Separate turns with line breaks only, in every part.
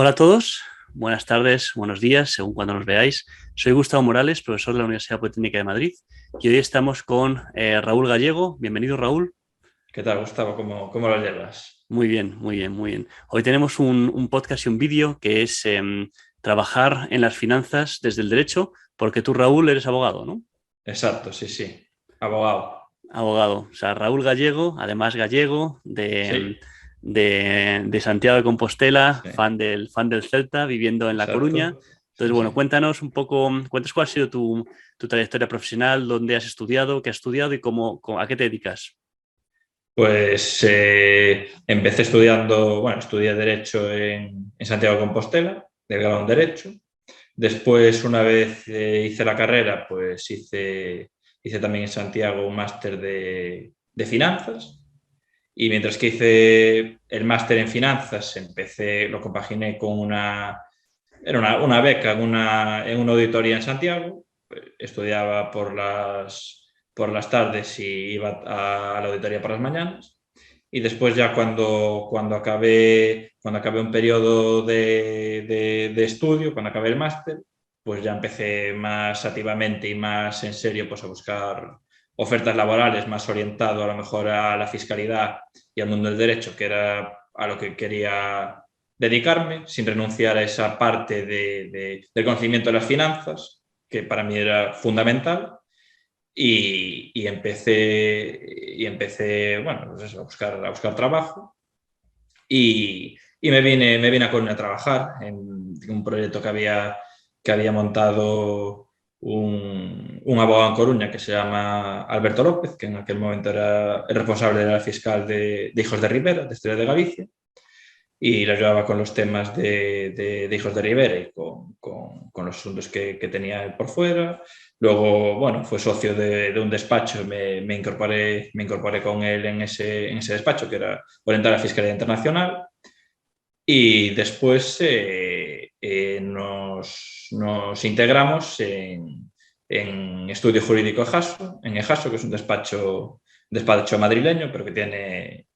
Hola a todos, buenas tardes, buenos días, según cuando nos veáis. Soy Gustavo Morales, profesor de la Universidad Politécnica de Madrid, y hoy estamos con Raúl Gallego. Bienvenido, Raúl.
¿Qué tal, Gustavo? ¿Cómo lo llevas?
Muy bien, muy bien, muy bien. Hoy tenemos un podcast y un vídeo que es trabajar en las finanzas desde el derecho, porque tú, Raúl, eres abogado, ¿no?
Exacto, sí, sí. Abogado.
Abogado. O sea, Raúl Gallego, además gallego, de,
Sí,
de Santiago de Compostela,
sí,
fan del Celta, viviendo en La Coruña.
exacto.
Entonces,
Sí,
bueno,
sí.
cuéntanos un poco, cuéntanos cuál ha sido tu trayectoria profesional, dónde has estudiado, qué has estudiado y a qué te dedicas.
Pues empecé estudiando, bueno, estudié Derecho en Santiago de Compostela, del grado en Derecho. Después, una vez hice la carrera, pues hice también en Santiago un máster de finanzas. Y mientras que hice el máster en finanzas, lo compaginé con una beca en una auditoría en Santiago. Estudiaba por las tardes y iba a la auditoría por las mañanas. Y después ya cuando acabé un periodo de estudio, cuando acabé el máster, pues ya empecé más activamente y más en serio pues a buscar ofertas laborales más orientado a lo mejor a la fiscalidad y al mundo del derecho, que era a lo que quería dedicarme, sin renunciar a esa parte del conocimiento de las finanzas, que para mí era fundamental. Y empecé bueno, pues eso, a buscar trabajo. Y me vine a Coruña a trabajar en un proyecto que había montado un abogado en Coruña que se llama Alberto López, que en aquel momento era el responsable de la fiscal de Hijos de Rivera, de Estrella de Galicia, y le ayudaba con los temas de Hijos de Rivera y con los asuntos que tenía él por fuera. Luego, bueno, fue socio de un despacho, me incorporé con él en ese despacho, que era orientar a la Fiscalía Internacional. Y después nos integramos en Estudio Jurídico en EJASO, que es un despacho madrileño, pero tiene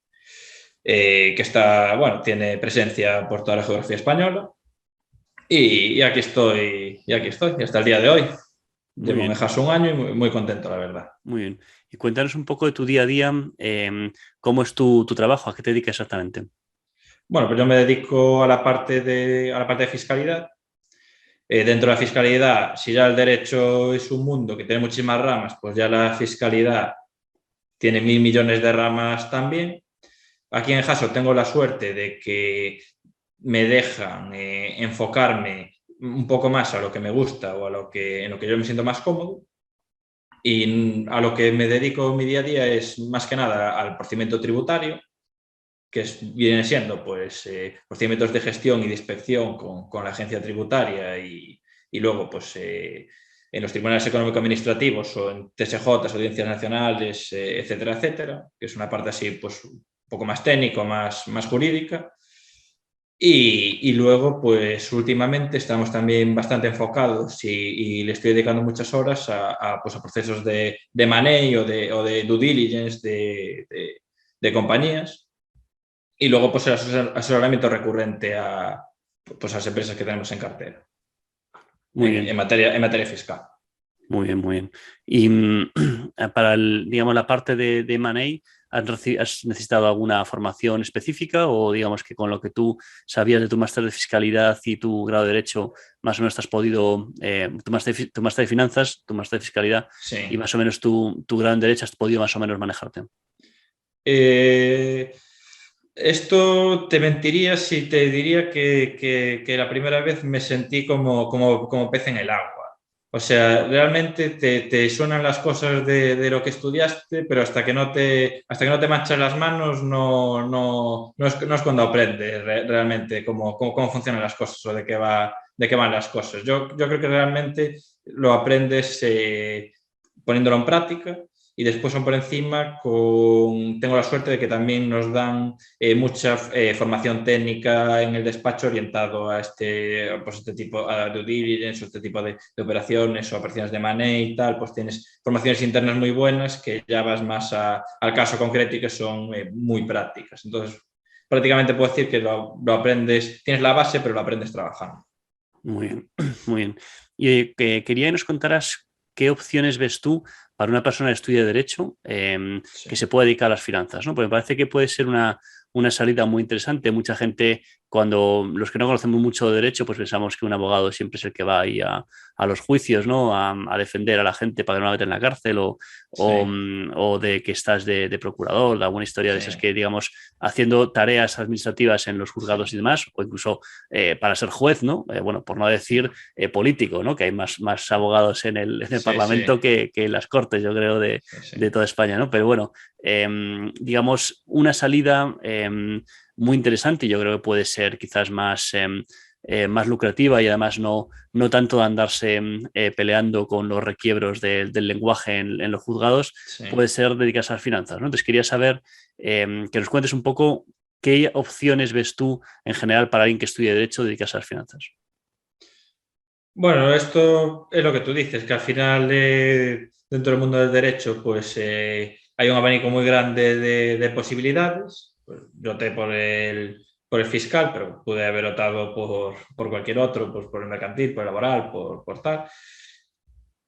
presencia por toda la geografía española. Y aquí estoy, hasta el día de hoy.
Muy
Llevo en
bien,
EJASO un año y muy, muy contento, la verdad.
muy bien. Y cuéntanos un poco de tu día a día, cómo es tu trabajo, a qué te dedicas exactamente.
Bueno, pues yo me dedico a la parte de fiscalidad. Dentro de la fiscalidad, si ya el derecho es un mundo que tiene muchísimas ramas, pues ya la fiscalidad tiene 1.000 millones de ramas también. Aquí en Jaso tengo la suerte de que me dejan enfocarme un poco más a lo que me gusta o en lo que yo me siento más cómodo. Y a lo que me dedico en mi día a día es más que nada al procedimiento tributario, que viene siendo pues, procedimientos de gestión y de inspección con la agencia tributaria y luego pues, en los tribunales económico-administrativos o en TSJ, audiencias nacionales, etcétera, etcétera, que es una parte así pues, un poco más técnico, más jurídica. Y luego, pues últimamente estamos también bastante enfocados y le estoy dedicando muchas horas a procesos de M&A o de due diligence de compañías. Y luego, pues el asesoramiento recurrente pues, a las empresas que tenemos en cartera
Muy
en
bien.
materia fiscal.
Muy bien, muy bien. Y para digamos, la parte de M&A, ¿has necesitado alguna formación específica o digamos que con lo que tú sabías de tu máster de fiscalidad y tu grado de derecho, más o menos te has podido, tu máster de finanzas, tu máster de fiscalidad y
Sí.
más o menos tu grado en derecho has podido más o menos manejarte?
Eh, Esto te mentiría si te diría que la primera vez me sentí como pez en el agua. O sea, realmente te suenan las cosas de lo que estudiaste, pero hasta que no te manchas las manos no es cuando aprendes realmente cómo funcionan las cosas o de qué van las cosas. Yo creo que realmente lo aprendes poniéndolo en práctica. Y después son por encima, tengo la suerte de que también nos dan mucha formación técnica en el despacho orientado pues este tipo, a due diligence, o este tipo de operaciones o operaciones de money y tal. Pues tienes formaciones internas muy buenas que ya vas más al caso concreto y que son muy prácticas. Entonces, prácticamente puedo decir que lo aprendes, tienes la base, pero lo aprendes trabajando.
Muy bien, muy bien. Y quería que nos contaras qué opciones ves tú para una persona que estudia Derecho que
Sí,
se pueda dedicar a las finanzas, ¿no? Porque me parece que puede ser una salida muy interesante. Mucha gente, cuando los que no conocemos mucho de Derecho, pues pensamos que un abogado siempre es el que va ahí a los juicios, ¿no? A defender a la gente para que no la metan en la cárcel
sí,
o de que estás de procurador, de alguna historia de esas
sí,
que, digamos, haciendo tareas administrativas en los juzgados y
sí,
demás, o incluso para ser juez, ¿no? Bueno, por no decir político, ¿no? Que hay más abogados en el
sí, sí,
Parlamento que en las Cortes, yo creo,
sí, sí.
de toda España, ¿no? Pero bueno, digamos, una salida muy interesante y yo creo que puede ser quizás más lucrativa y además no tanto andarse peleando con los requiebros del lenguaje en los juzgados,
Sí.
puede ser dedicarse a las finanzas, ¿no? Entonces quería saber que nos cuentes un poco qué opciones ves tú en general para alguien que estudie Derecho dedicarse a las finanzas.
Bueno, esto es lo que tú dices, que al final dentro del mundo del derecho pues hay un abanico muy grande de posibilidades. Pues, yo opté por el fiscal, pero pude haber optado por cualquier otro, pues por el mercantil, por el laboral, por tal.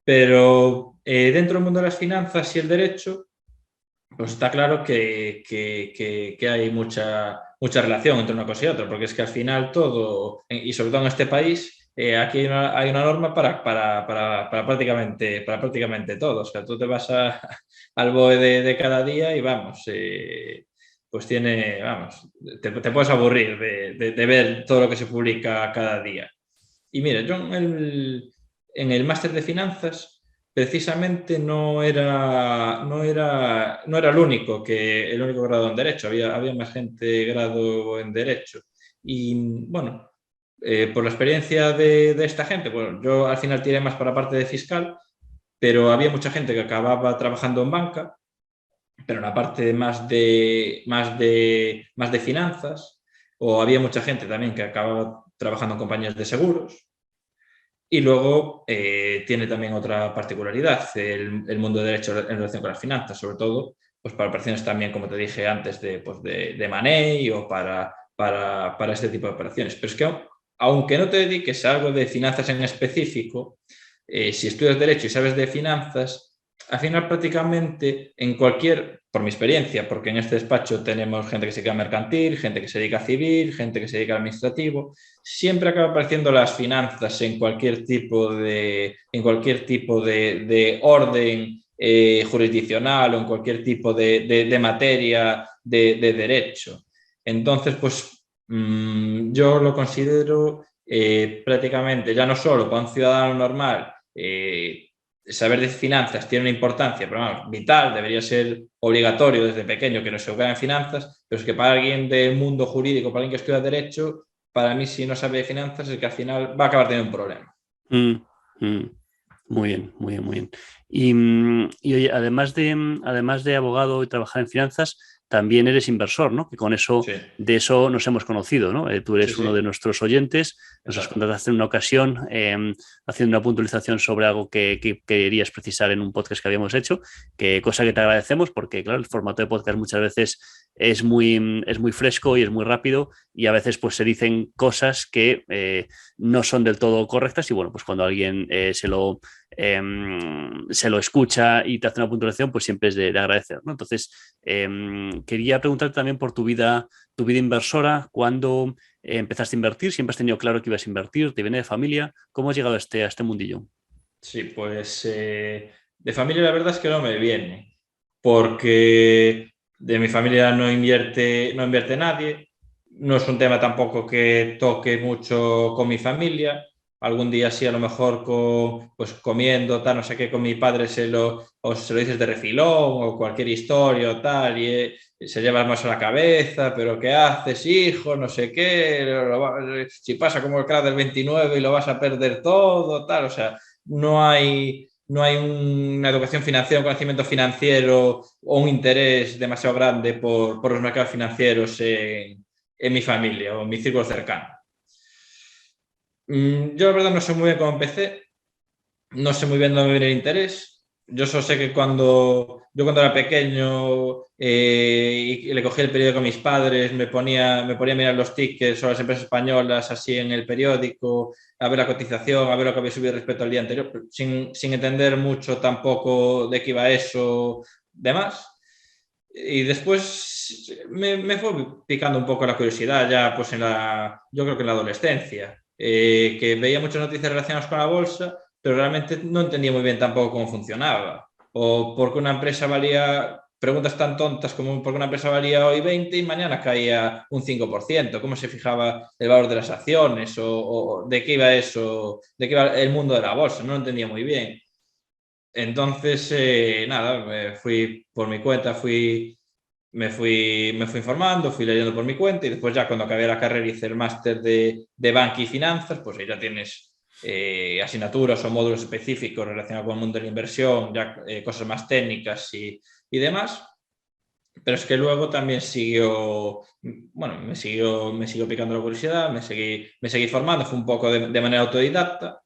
Pero dentro del mundo de las finanzas y el derecho, pues está claro que hay mucha relación entre una cosa y otra, porque es que al final todo, y sobre todo en este país, aquí hay una norma para prácticamente todo. O sea, tú te vas al BOE de cada día y vamos, pues vamos, te puedes aburrir de ver todo lo que se publica cada día. Y mira, yo en el máster de finanzas precisamente no era el único grado en Derecho, había más gente grado en Derecho. Y bueno, por la experiencia de esta gente, bueno, yo al final tiré más para la parte de fiscal, pero había mucha gente que acababa trabajando en banca, pero en la parte más de finanzas, o había mucha gente también que acababa trabajando en compañías de seguros. Y luego tiene también otra particularidad, el mundo de derecho en relación con las finanzas, sobre todo pues para operaciones también, como te dije antes, de money o para este tipo de operaciones. Pero es que aunque no te dediques a algo de finanzas en específico, si estudias derecho y sabes de finanzas, al final prácticamente por mi experiencia, porque en este despacho tenemos gente que se dedica a mercantil, gente que se dedica a civil, gente que se dedica a administrativo, siempre acaba apareciendo las finanzas en cualquier tipo de orden jurisdiccional o en cualquier tipo de materia de derecho. Entonces, pues yo lo considero prácticamente ya no solo para un ciudadano normal, saber de finanzas tiene una importancia, pero vamos, vital, debería ser obligatorio desde pequeño que no se educara en finanzas, pero es que para alguien del mundo jurídico, para alguien que estudia derecho, para mí si no sabe de finanzas es que al final va a acabar teniendo un problema.
Mm, mm. Muy bien, muy bien, muy bien. Y oye, además de abogado y trabajar en finanzas, también eres inversor, ¿no? Que con eso,
Sí,
de eso nos hemos conocido, ¿no? Tú
sí,
eres uno de
sí,
nuestros oyentes, nos has
exacto.
contado en una ocasión haciendo una puntualización sobre algo que querías precisar en un podcast que habíamos hecho, cosa que te agradecemos porque, claro, el formato de podcast muchas veces es muy fresco y es muy rápido y a veces pues se dicen cosas que no son del todo correctas y bueno, pues cuando alguien se lo escucha y te hace una puntuación, pues siempre es de agradecer, ¿no? Entonces, quería preguntarte también por tu vida inversora, ¿cuándo empezaste a invertir? ¿Siempre has tenido claro que ibas a invertir? ¿Te viene de familia? ¿Cómo has llegado a este mundillo?
Sí, pues de familia la verdad es que no me viene, porque de mi familia no invierte nadie, no es un tema tampoco que toque mucho con mi familia. Algún día sí, a lo mejor pues comiendo, tal, no sé qué, con mi padre o se lo dices de refilón o cualquier historia o tal, y se lleva más a la cabeza, pero ¿qué haces, hijo? No sé qué, si pasa como el crack del 29 y lo vas a perder todo, tal, o sea, no hay una educación financiera, un conocimiento financiero o un interés demasiado grande por los mercados financieros en mi familia o en mi círculo cercano. Yo la verdad no sé muy bien cómo empecé, no sé muy bien dónde viene el interés. yo solo sé que yo cuando era pequeño y le cogí el periódico a mis padres, me ponía a mirar los tickets o las empresas españolas así en el periódico, a ver la cotización, a ver lo que había subido respecto al día anterior, sin entender mucho tampoco de qué iba eso, demás. Y después me fue picando un poco la curiosidad ya pues yo creo que en la adolescencia, que veía muchas noticias relacionadas con la bolsa, pero realmente no entendía muy bien tampoco cómo funcionaba. O porque una empresa valía, preguntas tan tontas como por qué una empresa valía hoy 20 y mañana caía un 5%. ¿Cómo se fijaba el valor de las acciones? O de qué iba eso, de qué iba el mundo de la bolsa. No lo entendía muy bien. Entonces, nada, me fui por mi cuenta, me fui informando, fui leyendo por mi cuenta y después ya cuando acabé la carrera hice el máster de banca y finanzas, pues ahí ya tienes asignaturas o módulos específicos relacionados con el mundo de la inversión, ya cosas más técnicas y demás. Pero es que luego también me siguió picando la curiosidad, me seguí formando, fue un poco de manera autodidacta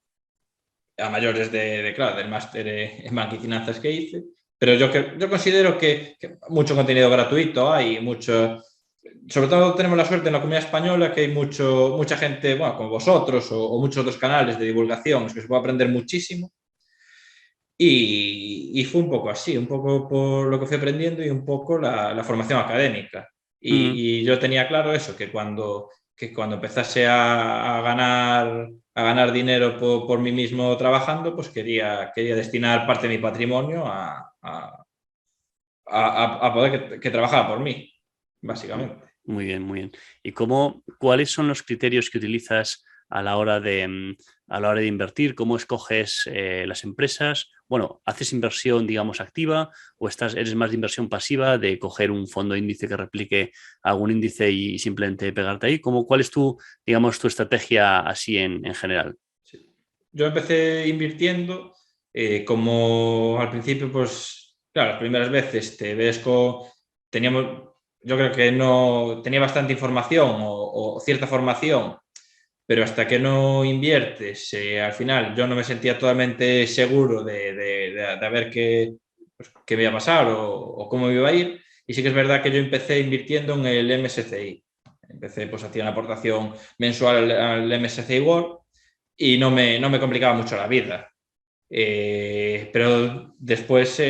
a mayores claro, del máster en banca y finanzas que hice, pero yo considero que mucho contenido gratuito hay, sobre todo tenemos la suerte en la comunidad española que hay mucha gente, bueno, como vosotros o muchos otros canales de divulgación, es que se puede aprender muchísimo. Y fue un poco así, un poco por lo que fui aprendiendo y un poco la formación académica.
Mm.
Y yo tenía claro eso, que cuando empezase a ganar dinero por mí mismo trabajando, pues quería destinar parte de mi patrimonio a poder que trabajara por mí, básicamente.
Muy bien, muy bien. ¿Y cuáles son los criterios que utilizas a la hora a la hora de invertir? ¿Cómo escoges las empresas? Bueno, ¿haces inversión, digamos, activa o eres más de inversión pasiva, de coger un fondo índice que replique algún índice y simplemente pegarte ahí? ¿Cuál es digamos, tu estrategia así en general?
Sí. Yo empecé invirtiendo, como al principio, pues, claro, las primeras veces te ves teníamos, yo creo que no tenía bastante información o cierta formación, pero hasta que no inviertes, al final yo no me sentía totalmente seguro de ver qué me iba a pasar o cómo me iba a ir. Y sí que es verdad que yo empecé invirtiendo en el MSCI. Empecé, pues hacía una aportación mensual al MSCI World y no me complicaba mucho la vida. Pero después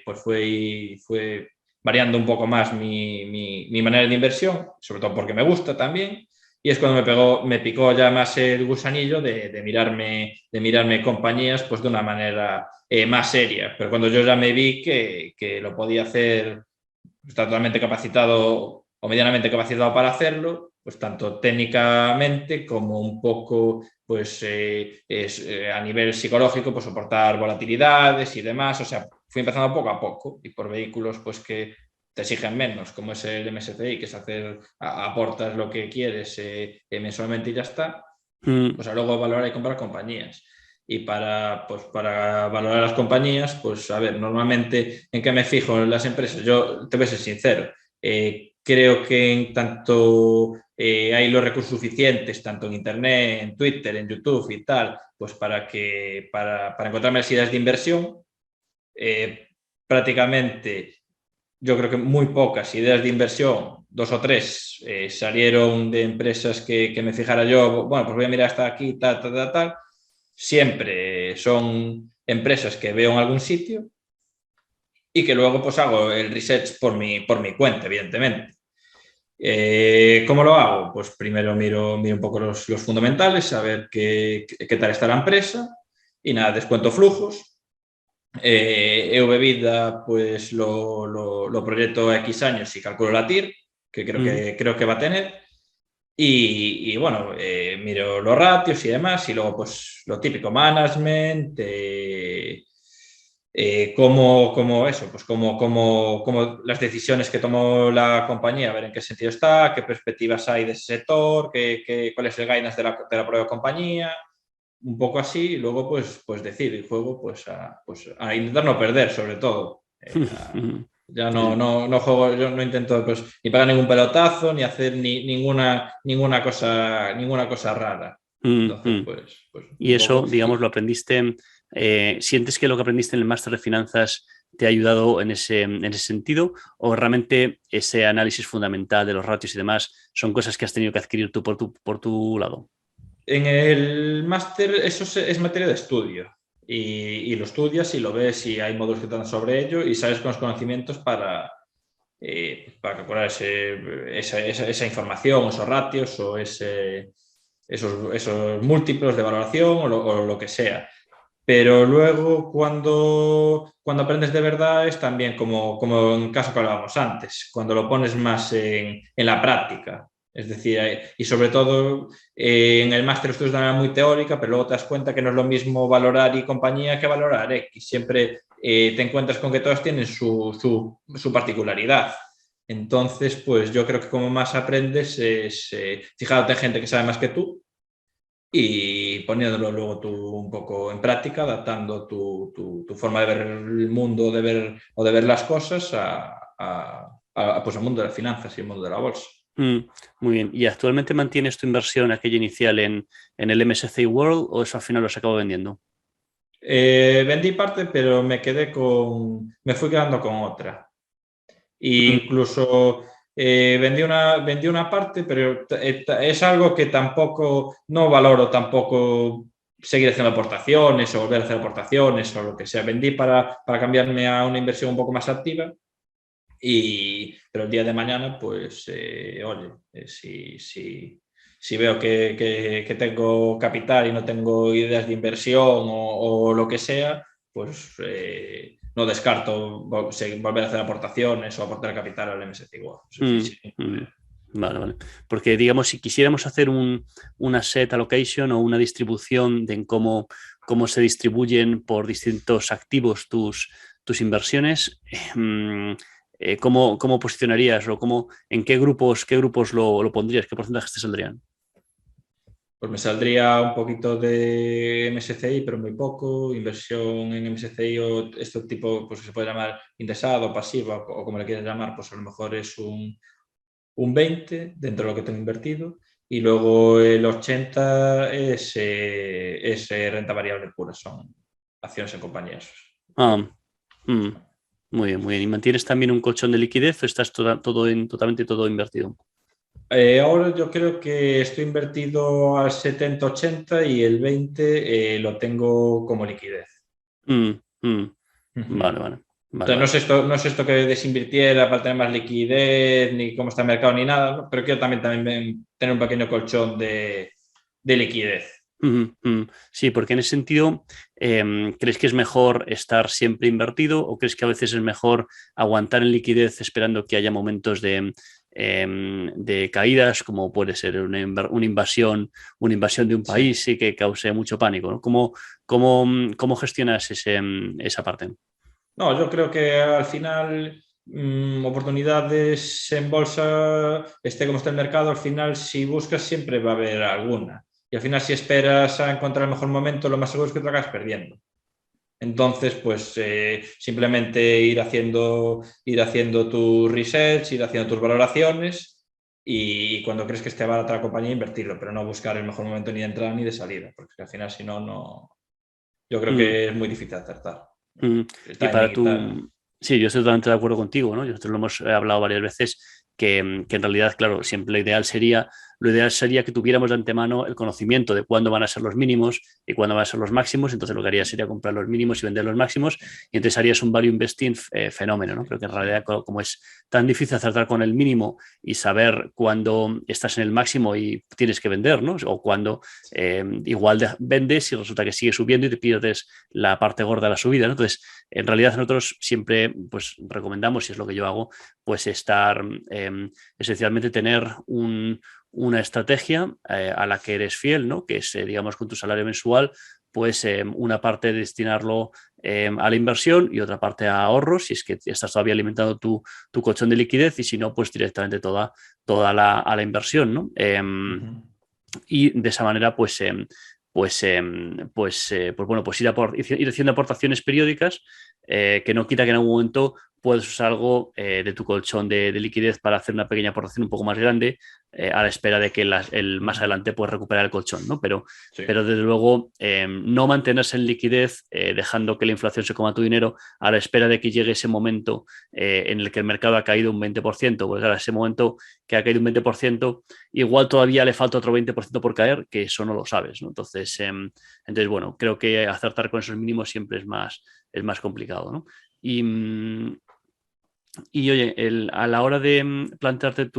pues fue variando un poco más mi manera de inversión, sobre todo porque me gusta también. Y es cuando me picó ya más el gusanillo de mirarme compañías pues de una manera más seria. Pero cuando yo ya me vi que lo podía hacer, está totalmente capacitado o medianamente capacitado para hacerlo, pues tanto técnicamente como un poco pues a nivel psicológico, pues soportar volatilidades y demás. O sea, fui empezando poco a poco y por vehículos pues que te exigen menos, como es el MSCI, que es aportas lo que quieres mensualmente y ya está.
Mm.
Pues a luego valorar y comprar compañías. Y pues para valorar las compañías, pues a ver, normalmente en qué me fijo en las empresas. Yo te voy a ser sincero, creo que en tanto hay los recursos suficientes, tanto en Internet, en Twitter, en YouTube y tal, pues para encontrarme las ideas de inversión, prácticamente yo creo que muy pocas ideas de inversión, dos o tres, salieron de empresas que me fijara yo, bueno, pues voy a mirar hasta aquí, tal, tal, tal, tal. Siempre son empresas que veo en algún sitio y que luego pues hago el research por mi cuenta, evidentemente. ¿Cómo lo hago? Pues primero miro un poco los fundamentales, a ver qué tal está la empresa y nada, descuento flujos. EV-Vida pues lo proyecto a X años y calculo la TIR, que creo que va a tener. Y bueno, miro los ratios y demás, y luego pues lo típico, management, como las decisiones que tomó la compañía, a ver en qué sentido está, qué perspectivas hay de ese sector, cuál es el guidance de la propia compañía, un poco así, y luego pues decir el juego pues a intentar no perder sobre todo. Ya
Sí.
no juego, yo no intento pues, ni pagar ningún pelotazo, ni hacer ninguna cosa rara.
Mm,
Entonces,
mm.
pues
Y
un
eso,
poco.
digamos, lo aprendiste ¿Sientes que lo que aprendiste en el máster de finanzas te ha ayudado en ese sentido? ¿O realmente ese análisis fundamental de los ratios y demás son cosas que has tenido que adquirir tú por tu lado?
En el máster eso es materia de estudio y lo estudias y lo ves y hay módulos que te dan sobre ello y sales con los conocimientos para calcular esa información, esos ratios o esos múltiplos de valoración o lo que sea. Pero luego cuando aprendes de verdad es también como en el caso que hablábamos antes, cuando lo pones más en la práctica. Es decir, y sobre todo en el máster esto es de una manera muy teórica, pero luego te das cuenta que no es lo mismo valorar Y compañía que valorar X. Siempre te encuentras con que todas tienen su particularidad. Entonces, pues yo creo que como más aprendes es fijándote en gente que sabe más que tú y poniéndolo luego tú un poco en práctica, adaptando tu forma de ver el mundo o de ver las cosas pues al mundo de las finanzas y el mundo de la bolsa.
Muy bien. ¿Y actualmente mantienes tu inversión aquella inicial en el MSCI World o eso al final lo has acabado vendiendo?
Vendí parte, pero me fui quedando con otra. Incluso vendí una parte, pero es algo que tampoco, no valoro tampoco seguir haciendo aportaciones o volver a hacer aportaciones o lo que sea. Vendí para cambiarme a una inversión un poco más activa, pero el día de mañana, pues, oye, si veo que tengo capital y no tengo ideas de inversión o lo que sea, pues no descarto volver a hacer aportaciones o aportar capital al MSCI World.
Vale, vale. Porque, digamos, si quisiéramos hacer una set allocation o una distribución de cómo se distribuyen por distintos activos tus inversiones, ¿cómo posicionarías o en qué grupos lo pondrías? ¿Qué porcentajes te saldrían?
Pues me saldría un poquito de MSCI, pero muy poco, inversión en MSCI o este tipo, pues que se puede llamar indexado, pasiva o como le quieras llamar, pues a lo mejor es un 20 dentro de lo que tengo invertido y luego el 80 es renta variable pura, son acciones en compañías.
Muy bien, muy bien. ¿Y mantienes también un colchón de liquidez o estás totalmente todo invertido?
Ahora yo creo que estoy invertido al 70-80 y el 20 lo tengo como liquidez.
Vale, vale.
O sea, no es esto que desinvirtiera para tener más liquidez, ni cómo está el mercado, ni nada, ¿no? Pero quiero también tener un pequeño colchón de liquidez.
Sí, porque en ese sentido, ¿crees que es mejor estar siempre invertido o crees que a veces es mejor aguantar en liquidez esperando que haya momentos de caídas, como puede ser una invasión de un país y que cause mucho pánico, ¿no? ¿Cómo gestionas esa parte?
No, yo creo que al final oportunidades en bolsa, esté como está el mercado, al final si buscas siempre va a haber alguna. Y al final si esperas a encontrar el mejor momento, lo más seguro es que te acabas perdiendo. Entonces, pues simplemente ir haciendo tu research, ir haciendo tus valoraciones y cuando crees que esté barata la compañía, invertirlo, pero no buscar el mejor momento ni de entrada ni de salida, porque al final si no, yo creo que es muy difícil acertar. El
Y
timing
para
y tal.
tu... Sí, yo estoy totalmente de acuerdo contigo, ¿no? Nosotros lo hemos hablado varias veces, que en realidad, claro, siempre lo ideal sería que tuviéramos de antemano el conocimiento de cuándo van a ser los mínimos y cuándo van a ser los máximos. Entonces lo que haría sería comprar los mínimos y vender los máximos y entonces harías un value investing fenómeno, ¿no? Creo que en realidad como es tan difícil acertar con el mínimo y saber cuándo estás en el máximo y tienes que vender, ¿no? O cuándo igual vendes y resulta que sigue subiendo y te pierdes la parte gorda de la subida, ¿no? Entonces, en realidad nosotros siempre pues recomendamos, y es lo que yo hago, pues estar esencialmente tener una estrategia a la que eres fiel, ¿no? Que es, digamos, con tu salario mensual, pues una parte destinarlo a la inversión y otra parte a ahorros, si es que estás todavía alimentando tu colchón de liquidez y si no, pues directamente toda a la inversión, ¿no? Y de esa manera, pues bueno, pues ir haciendo aportaciones periódicas que no quita que en algún momento puedes usar algo de tu colchón de liquidez para hacer una pequeña aportación un poco más grande a la espera de que más adelante puedas recuperar el colchón, ¿no?
Sí.
Pero desde luego no mantenerse en liquidez dejando que la inflación se coma tu dinero a la espera de que llegue ese momento en el que el mercado ha caído un 20%, porque claro, ese momento que ha caído un 20%, igual todavía le falta otro 20% por caer, que eso no lo sabes, ¿no? Entonces, bueno, creo que acertar con esos mínimos siempre es más complicado, ¿no? Y oye, a la hora de plantearte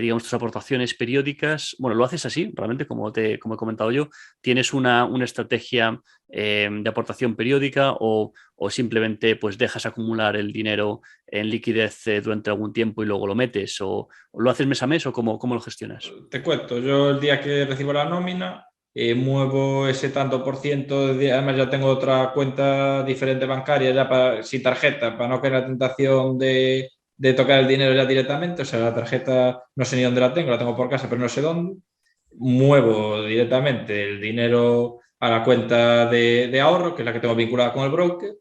digamos, tus aportaciones periódicas, bueno, lo haces así, realmente, como he comentado yo, ¿tienes una estrategia de aportación periódica o simplemente pues dejas acumular el dinero en liquidez durante algún tiempo y luego lo metes? ¿O lo haces mes a mes o cómo lo gestionas?
Te cuento, yo el día que recibo la nómina, muevo ese tanto por ciento, además ya tengo otra cuenta diferente bancaria, ya sin tarjeta, para no caer en la tentación de tocar el dinero ya directamente, o sea, la tarjeta no sé ni dónde la tengo por casa, pero no sé dónde, muevo directamente el dinero a la cuenta de ahorro, que es la que tengo vinculada con el broker,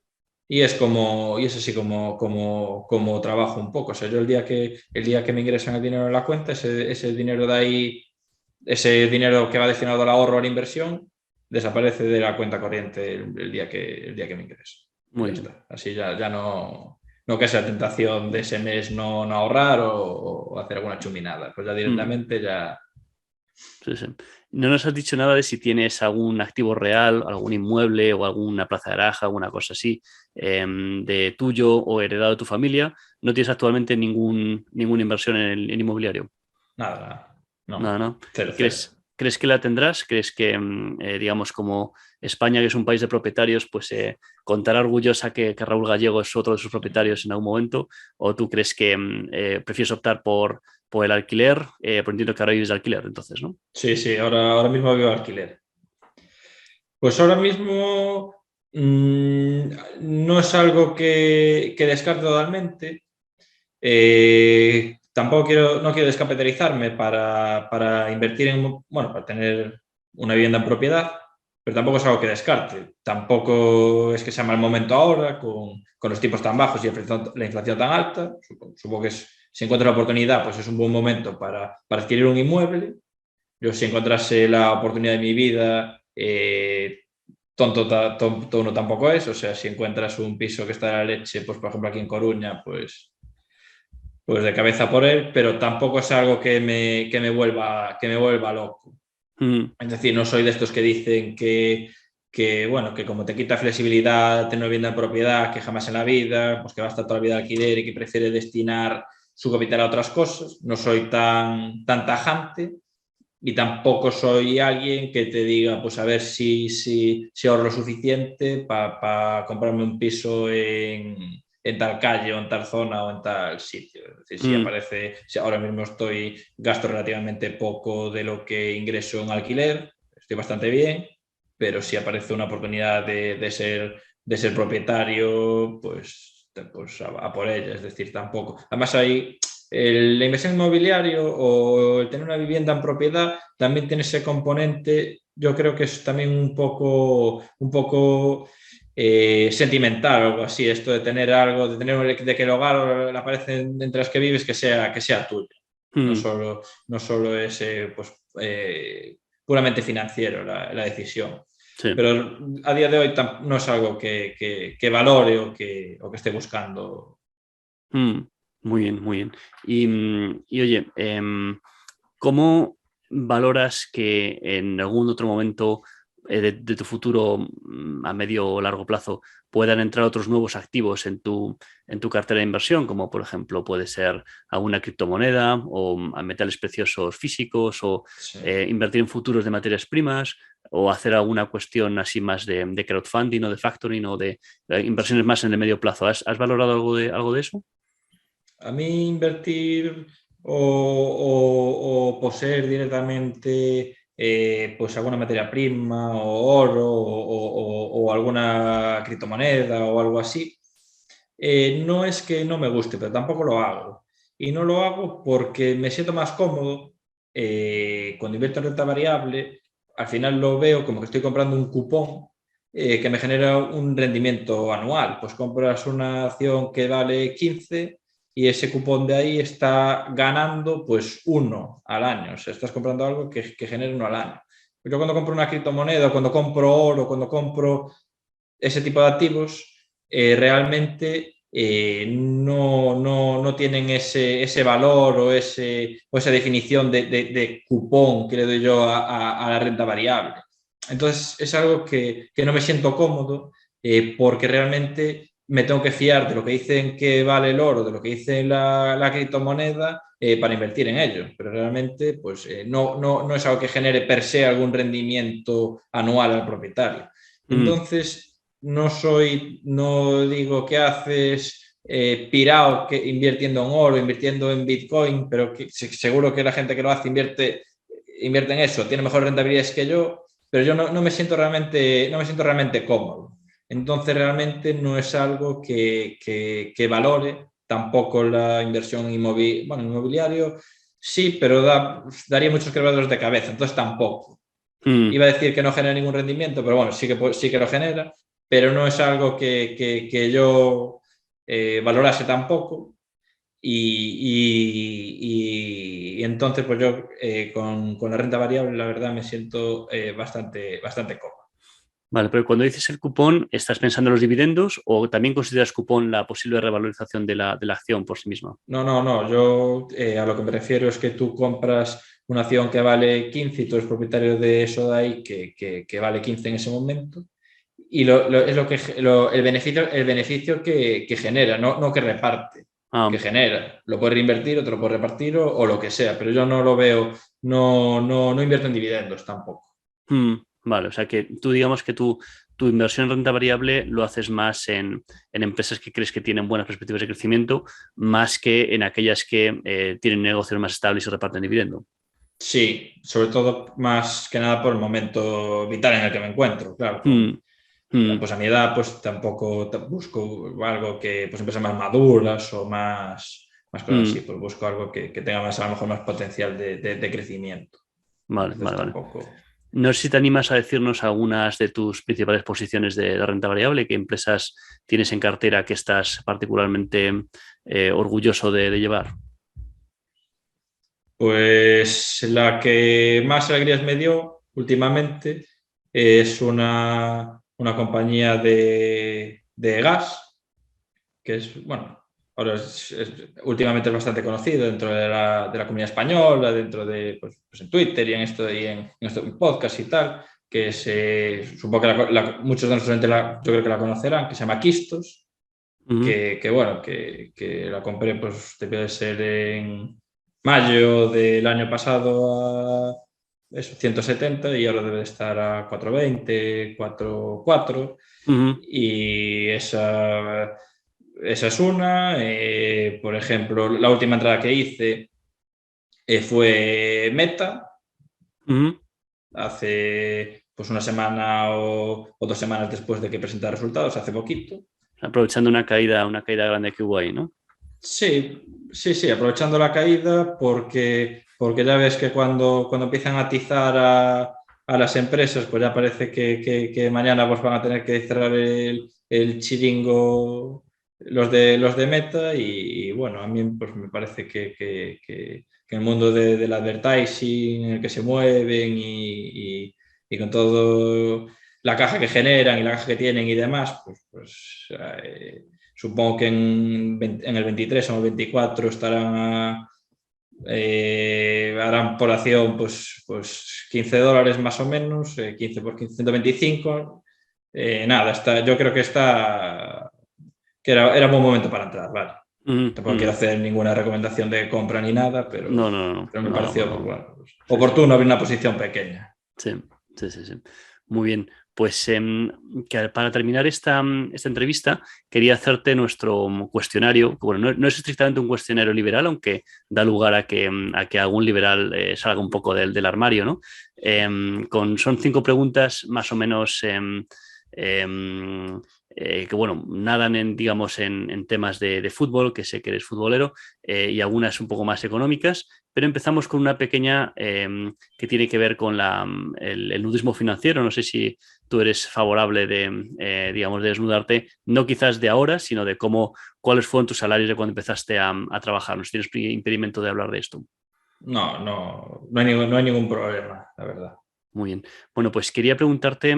y es así como trabajo un poco. O sea, yo el día que me ingresan el dinero en la cuenta, ese dinero de ahí, ese dinero que va destinado al ahorro o a la inversión, desaparece de la cuenta corriente el día que me ingresa. Y
Muy
ya
bien.
está. Así ya no que esa tentación de ese mes no ahorrar o hacer alguna chuminada. Pues ya
Mm.
directamente ya.
Sí, sí. No nos has dicho nada de si tienes algún activo real, algún inmueble o alguna plaza de garaje, alguna cosa así, de tuyo o heredado de tu familia. No tienes actualmente ninguna inversión en inmobiliario.
Nada,
Nada,
no,
¿no?
cero, cero.
¿Crees que la tendrás? ¿Crees que, digamos, como España, que es un país de propietarios, pues contará orgullosa que Raúl Gallego es otro de sus propietarios en algún momento? ¿O tú crees que prefieres optar por el alquiler? Por entiendo que ahora vives de alquiler, entonces, ¿no?
Sí, sí, ahora mismo vivo alquiler. Pues ahora mismo no es algo que descarte totalmente. Tampoco no quiero descapitalizarme para invertir bueno, para tener una vivienda en propiedad, pero tampoco es algo que descarte. Tampoco es que sea mal momento ahora, con los tipos tan bajos y la inflación tan alta. Supongo que si encuentro la oportunidad, pues es un buen momento para adquirir un inmueble. Yo si encontrase la oportunidad de mi vida, tonto uno tampoco es. O sea, si encuentras un piso que está a la leche, pues por ejemplo aquí en Coruña, pues de cabeza por él, pero tampoco es algo que me vuelva loco.
Mm,
Es decir, no soy de estos que dicen bueno, que como te quita flexibilidad tener vivienda en propiedad, que jamás en la vida, pues que va a estar toda la vida de alquiler y que prefiere destinar su capital a otras cosas. No soy tan tajante y tampoco soy alguien que te diga, pues a ver si ahorro lo suficiente para comprarme un piso en tal calle o en tal zona o en tal sitio. Es decir,
mm,
si ahora mismo gasto relativamente poco de lo que ingreso en alquiler, estoy bastante bien, pero si aparece una oportunidad de ser propietario, pues a por ella. Es decir, tampoco. Además hay la inversión inmobiliaria o el tener una vivienda en propiedad también tiene ese componente, yo creo que es también un poco sentimental o algo así, esto de tener algo, de que el hogar aparece entre las que vives, que sea tuyo. No
mm.
solo es pues, puramente financiero la decisión.
Sí.
Pero a día de hoy no es algo que valore o que esté buscando.
Mm, muy bien, muy bien. Y oye, ¿cómo valoras que en algún otro momento de tu futuro a medio o largo plazo puedan entrar otros nuevos activos en tu cartera de inversión, como por ejemplo puede ser alguna criptomoneda o metales preciosos físicos o
Sí.
invertir en futuros de materias primas o hacer alguna cuestión así más de crowdfunding o de factoring o de inversiones más en el medio plazo? ¿Has valorado algo de eso?
A mí invertir o poseer directamente pues alguna materia prima o oro o alguna criptomoneda o algo así, no es que no me guste, pero tampoco lo hago. Y no lo hago porque me siento más cómodo cuando invierto en renta variable. Al final lo veo como que estoy comprando un cupón que me genera un rendimiento anual. Pues compras una acción que vale 15 y ese cupón de ahí está ganando pues 1 al año. O sea, estás comprando algo que genera 1 al año. Yo cuando compro una criptomoneda, cuando compro oro, cuando compro ese tipo de activos, realmente no tienen ese valor o esa definición de cupón que le doy yo a la renta variable. Entonces es algo que no me siento cómodo porque realmente me tengo que fiar de lo que dicen que vale el oro, de lo que dice la criptomoneda para invertir en ello. Pero realmente pues, no es algo que genere per se algún rendimiento anual al propietario. Entonces, no digo que haces pirao que invirtiendo en oro, invirtiendo en Bitcoin, pero seguro que la gente que lo hace invierte en eso, tiene mejores rentabilidades que yo, pero yo no me siento realmente cómodo. Entonces, realmente no es algo que valore tampoco la inversión inmobiliario. Sí, pero daría muchos quebraderos de cabeza, entonces tampoco. Iba a decir que no genera ningún rendimiento, pero bueno, sí que lo genera, pero no es algo que yo valorase tampoco. Y entonces, pues yo con la renta variable, la verdad, me siento bastante cómodo.
Vale, pero cuando dices el cupón, ¿estás pensando en los dividendos o también consideras cupón la posible revalorización de la acción por sí misma?
No. Yo a lo que me refiero es que tú compras una acción que vale 15 y tú eres propietario de eso de ahí que vale 15 en ese momento. Y es el beneficio que genera, no que reparte, que genera. Lo puedes reinvertir o te lo puedes repartir o lo que sea, pero yo no lo veo, no invierto en dividendos tampoco.
Vale, o sea que tú digamos que tu inversión en renta variable lo haces más en empresas que crees que tienen buenas perspectivas de crecimiento, más que en aquellas que tienen negocios más estables y reparten dividendo.
Sí, sobre todo más que nada por el momento vital en el que me encuentro, claro. Pues a mi edad pues tampoco busco algo que pues empresas más maduras o más cosas así, pues busco algo que tenga más, a lo mejor más potencial de crecimiento.
Vale,
Entonces
vale, vale.
tampoco...
No sé si te animas a decirnos algunas de tus principales posiciones de renta variable, qué empresas tienes en cartera que estás particularmente orgulloso de llevar.
Pues la que más alegrías me dio últimamente es una compañía de gas, que es, bueno, ahora últimamente es bastante conocido dentro de la comunidad española, dentro de pues en Twitter y en estos podcast y tal, que supongo que muchos de nuestros oyentes yo creo que la conocerán, que se llama Quistos, bueno, que la compré, pues debe ser en mayo del año pasado a eso, 170 y ahora debe estar a 420, 4,4. Y esa es una. Por ejemplo, la última entrada que hice fue Meta, hace pues una semana o 2 semanas después de que presentara resultados, hace poquito.
Aprovechando una caída grande que hubo ahí, ¿no?
Sí, aprovechando la caída porque ya ves que cuando empiezan a atizar a las empresas, pues ya parece que mañana pues van a tener que cerrar el chiringo los de Meta y bueno, a mí pues me parece que el mundo del advertising en el que se mueven y con todo la caja que generan y la caja que tienen y demás, pues supongo que en el 23 o el 24 harán por acción pues $15 más o menos, 15 por 15, 125. Nada, yo creo que era un buen momento para entrar, vale. Tampoco quiero hacer ninguna recomendación de compra ni nada, pero me pareció pues, oportuno abrir una posición pequeña.
Sí. Muy bien. Pues que para terminar esta entrevista quería hacerte nuestro cuestionario, que bueno, no es estrictamente un cuestionario liberal, aunque da lugar a que algún liberal salga un poco del armario, ¿no? Son 5 preguntas más o menos que bueno, nadan en temas de fútbol, que sé que eres futbolero, y algunas un poco más económicas, pero empezamos con una pequeña que tiene que ver con el nudismo financiero. No sé si tú eres favorable de, digamos, de desnudarte, no quizás de ahora, sino de cuáles fueron tus salarios de cuando empezaste a trabajar. ¿No tienes impedimento de hablar de esto?
No hay ningún problema, la verdad.
Muy bien. Bueno, pues quería preguntarte,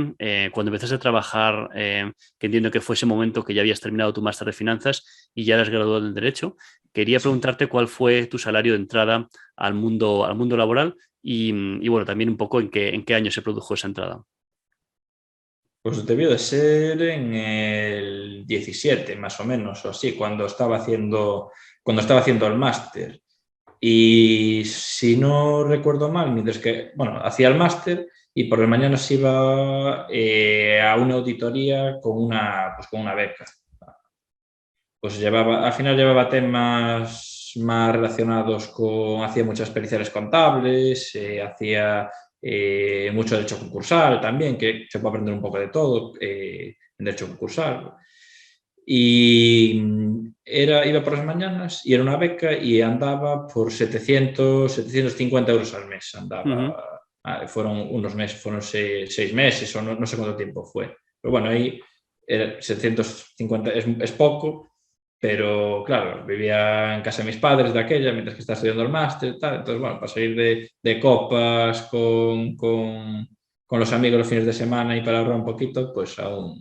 cuando empezaste a trabajar, que entiendo que fue ese momento que ya habías terminado tu máster de finanzas y ya eras graduado en Derecho, quería
Sí.
preguntarte cuál fue tu salario de entrada al mundo laboral y bueno, también un poco en qué año se produjo esa entrada.
Pues debió de ser en el 17, más o menos, o así, cuando estaba haciendo el máster. Y si no recuerdo mal, mientras que, bueno, hacía el máster y por las mañanas iba a una auditoría con una beca. Pues al final llevaba temas más relacionados hacía muchas periciales contables, hacía mucho derecho concursal también, que se puede aprender un poco de todo en derecho concursal. Y iba por las mañanas y era una beca y andaba por 750 euros al mes.
Ujú.
Fueron unos meses, fueron 6 meses o no sé cuánto tiempo fue. Pero bueno, ahí 750 es poco, pero claro, vivía en casa de mis padres de aquella mientras que estaba estudiando el máster y tal. Entonces, bueno, para salir de copas con los amigos los fines de semana y para ahorrar un poquito, pues aún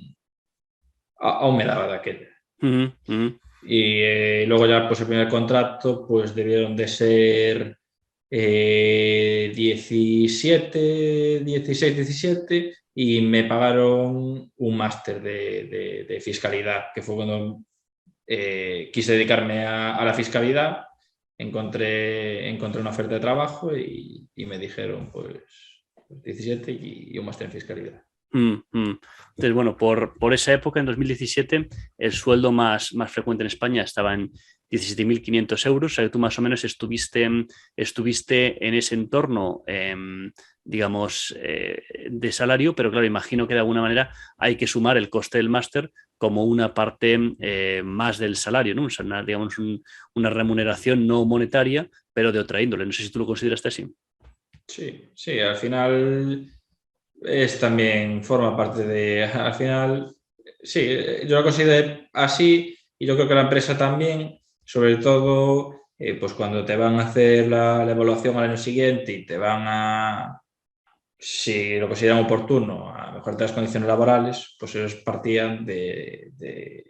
me daba de aquella.
Ujú, ujú.
Y luego ya pues el primer contrato pues debieron de ser 17, 16, 17 y me pagaron un máster de fiscalidad, que fue cuando quise dedicarme a la fiscalidad, encontré una oferta de trabajo y me dijeron pues 17 y un máster en fiscalidad.
Entonces, bueno, por esa época, en 2017, el sueldo más frecuente en España estaba en 17.500 euros. O sea, que tú más o menos estuviste en ese entorno, digamos, de salario, pero claro, imagino que de alguna manera hay que sumar el coste del máster como una parte más del salario, ¿no? O sea, digamos, una remuneración no monetaria, pero de otra índole. No sé si tú lo consideraste así.
Sí, sí, al final también forma parte al final, sí, yo lo considero así y yo creo que la empresa también, sobre todo, pues cuando te van a hacer la evaluación al año siguiente y si lo consideran oportuno, a mejorarte las condiciones laborales, pues ellos partían del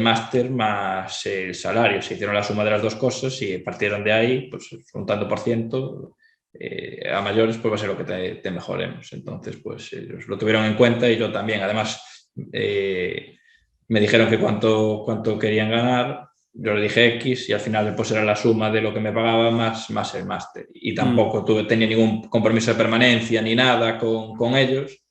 máster más el salario. Se hicieron la suma de las dos cosas y partieron de ahí, pues un tanto por ciento. A mayores pues va a ser lo que te mejoremos. Entonces pues ellos lo tuvieron en cuenta y yo también. Además me dijeron que cuánto querían ganar, yo le dije X y al final pues era la suma de lo que me pagaba más el máster. Y tampoco tenía ningún compromiso de permanencia ni nada con ellos.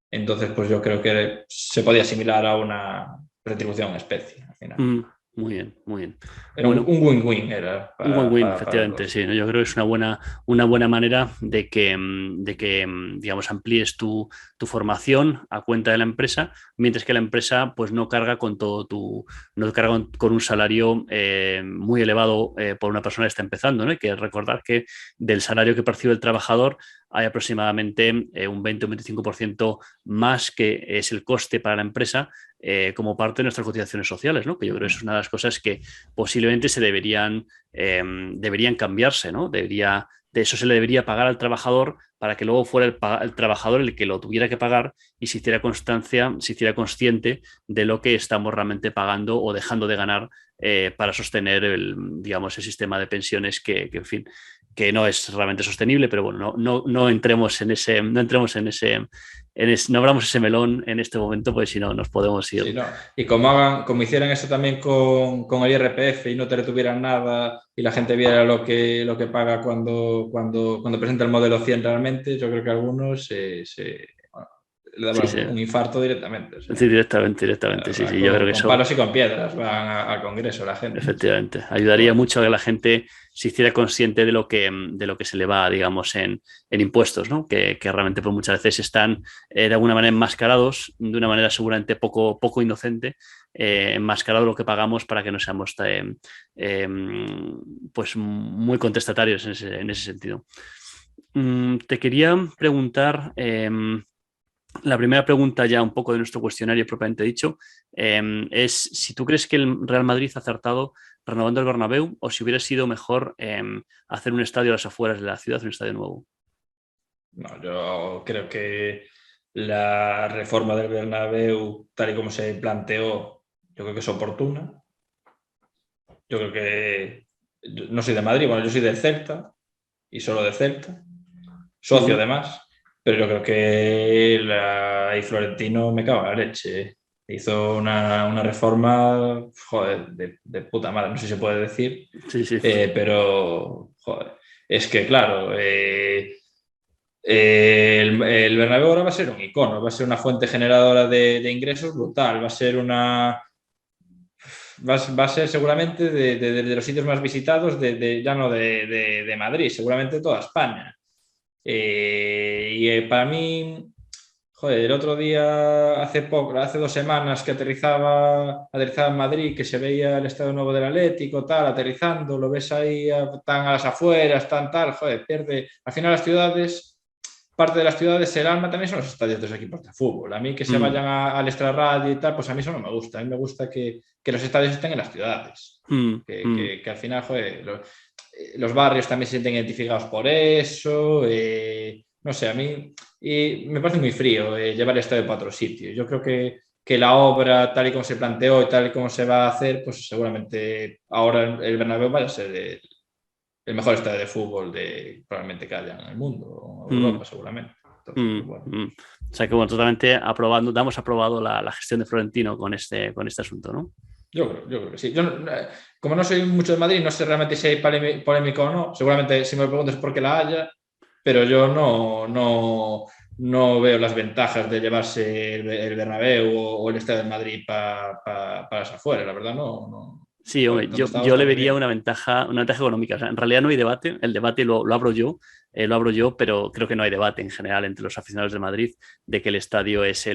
Entonces pues yo creo que se podía asimilar a una retribución en especie al final.
Muy bien, muy bien.
Era un
Bueno.
win-win era
Un win-win,
para los
efectivamente,
dos.
sí, ¿no? Yo creo que es una buena manera de que, digamos, amplíes tu formación a cuenta de la empresa, mientras que la empresa pues no carga con no carga con un salario muy elevado por una persona que está empezando, ¿no? Hay que recordar que del salario que percibe el trabajador hay aproximadamente un 20 o 25% más que es el coste para la empresa como parte de nuestras cotizaciones sociales, ¿no? Que yo creo que eso es una de las cosas que posiblemente deberían cambiarse, ¿no? De eso se le debería pagar al trabajador para que luego fuera el trabajador el que lo tuviera que pagar y se hiciera consciente de lo que estamos realmente pagando o dejando de ganar para sostener digamos, el sistema de pensiones en fin, que no es realmente sostenible, pero bueno, no entremos no abramos ese melón en este momento, pues si no nos podemos ir.
Sí, no. Y como hicieran eso también con el IRPF y no te retuvieran nada y la gente viera lo que paga cuando presenta el modelo 100 realmente, yo creo que a algunos bueno, le
Sí,
daban
sí.
un infarto directamente. O
Sí,
sea,
directamente, sí, sí. Yo creo que
con
eso,
palos y con piedras van al Congreso la gente.
efectivamente,
Pero
ayudaría
bueno,
mucho a que la gente se hiciera consciente de lo que se le va, digamos, en impuestos, ¿no? Que realmente pues, muchas veces están de alguna manera enmascarados, de una manera seguramente poco inocente, enmascarado lo que pagamos para que no seamos eh, pues muy contestatarios en ese sentido. Te quería preguntar. La primera pregunta ya un poco de nuestro cuestionario propiamente dicho es si tú crees que el Real Madrid ha acertado renovando el Bernabéu o si hubiera sido mejor hacer un estadio a las afueras de la ciudad, un estadio nuevo.
No, yo creo que la reforma del Bernabéu, tal y como se planteó, yo creo que es oportuna. Yo creo que no soy de Madrid, bueno, yo soy del Celta y solo de Celta, socio además, pero yo creo que ahí Florentino me cago en la leche. Hizo una reforma, joder, de puta madre, no sé si se puede decir,
Sí, sí.
pero joder, es que claro, el Bernabéu ahora va a ser un icono, va a ser una fuente generadora de ingresos brutal, va a ser va a ser seguramente de los sitios más visitados, ya no de Madrid, seguramente de toda España. Para mí, joder, el otro día, hace 2 semanas que aterrizaba en Madrid, que se veía el Estadio Nuevo del Atlético, tal, aterrizando, lo ves ahí tan a las afueras, tan tal, joder, pierde. Al final las ciudades, parte de las ciudades, el alma también son los estadios de los equipos de fútbol. A mí que se vayan al extrarradio y tal, pues a mí eso no me gusta. A mí me gusta que los estadios estén en las ciudades. Que al final, joder, los barrios también se sienten identificados por eso. No sé, a mí y me parece muy frío llevar el estadio para otro sitio. Yo creo que la obra, tal y como se planteó y tal y como se va a hacer, pues seguramente ahora el Bernabéu vaya a ser el mejor estadio de fútbol probablemente que haya en el mundo, o Europa seguramente. Entonces, pues bueno.
O sea que bueno, totalmente aprobando, damos aprobado la gestión de Florentino con este asunto, ¿no?
Yo creo que sí. Yo, como no soy mucho de Madrid, no sé realmente si hay polémica o no. Seguramente si me lo preguntas es porque la haya, pero yo no veo las ventajas de llevarse el Bernabéu o el Estadio de Madrid para las afueras. La verdad, no.
Sí, hombre,
Donde
yo
está
le
muy
vería
bien.
una ventaja económica. O sea, en realidad no hay debate, el debate lo abro yo, pero creo que no hay debate en general entre los aficionados de Madrid de que el estadio es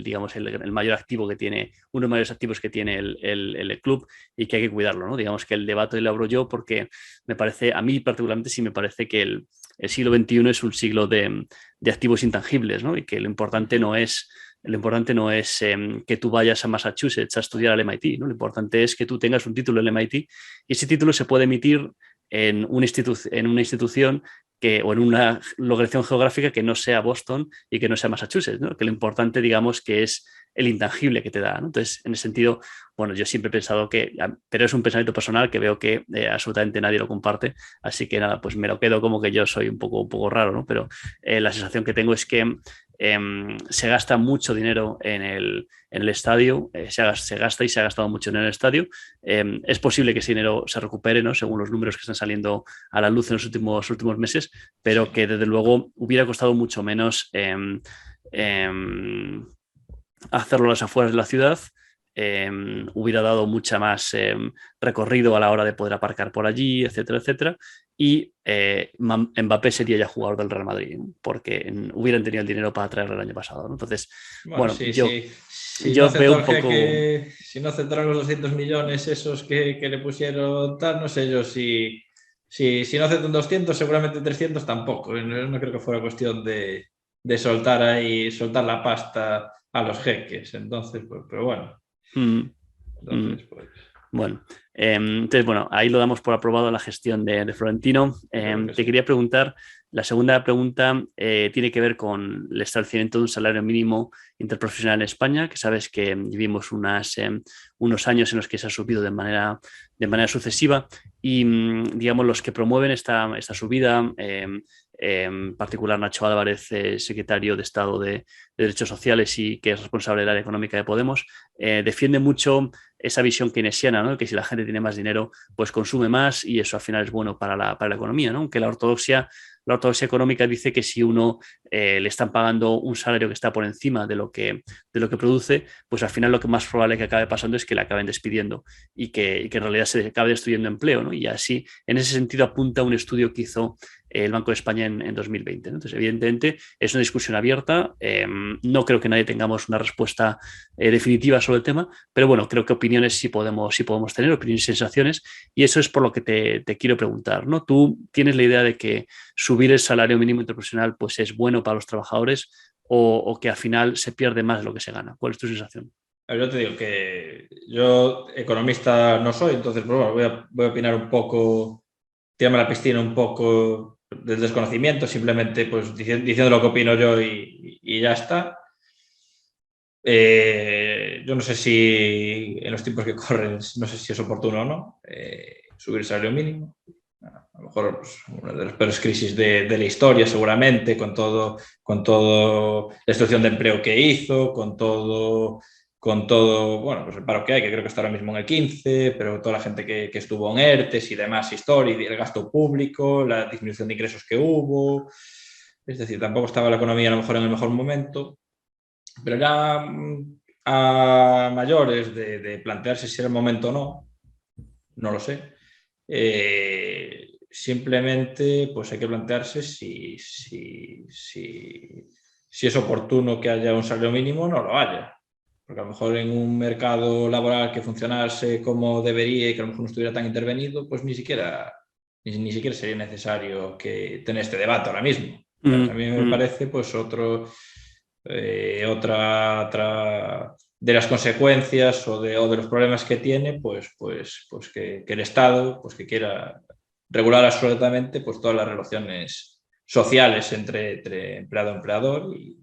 digamos, el mayor activo que tiene, uno de los mayores activos que tiene el club y que hay que cuidarlo, ¿no? Digamos que el debate lo abro yo porque me parece, a mí particularmente sí me parece que el siglo XXI es un siglo de activos intangibles, ¿no? Y que lo importante no es que tú vayas a Massachusetts a estudiar al MIT, ¿no? Lo importante es que tú tengas un título del MIT y ese título se puede emitir en una institución o en una localización geográfica que no sea Boston y que no sea Massachusetts, ¿no? Que lo importante, digamos, que es el intangible que te da, ¿no? Entonces, en ese sentido, bueno, yo siempre he pensado pero es un pensamiento personal que veo que absolutamente nadie lo comparte, así que nada, pues me lo quedo como que yo soy un poco raro, ¿no? Pero la sensación que tengo es que se gasta mucho dinero en el estadio, se gasta y se ha gastado mucho dinero en el estadio. Es posible que ese dinero se recupere, ¿no? Según los números que están saliendo a la luz en los últimos meses, pero que desde luego hubiera costado mucho menos hacerlo a las afueras de la ciudad. Hubiera dado mucha más recorrido a la hora de poder aparcar por allí, etcétera, etcétera. Y Mbappé sería ya jugador del Real Madrid, ¿no? Porque hubieran tenido el dinero para traerlo el año pasado, ¿no? Entonces,
Bueno,
bueno,
sí,
yo,
sí. Si no
yo veo
aceptó
un
el
poco.
jeque, si no aceptaron los 200 millones esos que le pusieron tal, no sé yo si no aceptan 200, seguramente 300 tampoco. No creo que fuera cuestión de soltar la pasta a los jeques. Entonces, pues, pero bueno.
Mm, mm,
Entonces, pues,
bueno, entonces, bueno, ahí lo damos por aprobado la gestión de Florentino.
yo creo que
Te
sí.
quería preguntar, la segunda pregunta tiene que ver con el establecimiento de un salario mínimo interprofesional en España, que sabes que vivimos unos años en los que se ha subido de manera sucesiva y, digamos, los que promueven esta subida, en particular Nacho Álvarez, secretario de Estado de Derechos Sociales y que es responsable del área económica de Podemos, defiende mucho esa visión keynesiana, ¿no? Que si la gente tiene más dinero, pues consume más y eso al final es bueno para la economía, ¿no? Aunque la ortodoxia económica dice que si uno le están pagando un salario que está por encima de lo que produce, pues al final lo que más probable que acabe pasando es que le acaben despidiendo y que en realidad se acabe destruyendo empleo, ¿no? Y así, en ese sentido, apunta un estudio que hizo el Banco de España en 2020, ¿no? Entonces, evidentemente, es una discusión abierta. No creo que nadie tengamos una respuesta definitiva sobre el tema, pero bueno, creo que opiniones sí podemos tener, opiniones y sensaciones, y eso es por lo que te quiero preguntar, ¿no? ¿Tú tienes la idea de que subir el salario mínimo interprofesional pues es bueno para los trabajadores o que al final se pierde más de lo que se gana? ¿Cuál es tu sensación?
Yo te digo que yo economista no soy, entonces pues, bueno, voy a opinar un poco, tirarme a la piscina un poco del desconocimiento, simplemente pues diciendo lo que opino yo y ya está. Yo no sé si en los tiempos que corren, no sé si es oportuno o no subir el salario mínimo. A lo mejor pues, una de las peores crisis de la historia, seguramente, con todo la destrucción de empleo que hizo, con todo, bueno, pues el paro que hay, que creo que está ahora mismo en el 15, pero toda la gente que estuvo en ERTES y demás historia, y el gasto público, la disminución de ingresos que hubo. Es decir, tampoco estaba la economía a lo mejor en el mejor momento. Pero ya a mayores de plantearse si era el momento o no, no lo sé. Simplemente pues hay que plantearse si es oportuno que haya un salario mínimo o no lo haya. Porque a lo mejor en un mercado laboral que funcionase como debería y que a lo mejor no estuviera tan intervenido, pues ni siquiera sería necesario que tener este debate ahora mismo. A mí me parece pues otra de las consecuencias o de los problemas que tiene, pues que el Estado pues que quiera regular absolutamente pues todas las relaciones sociales entre empleado y empleador y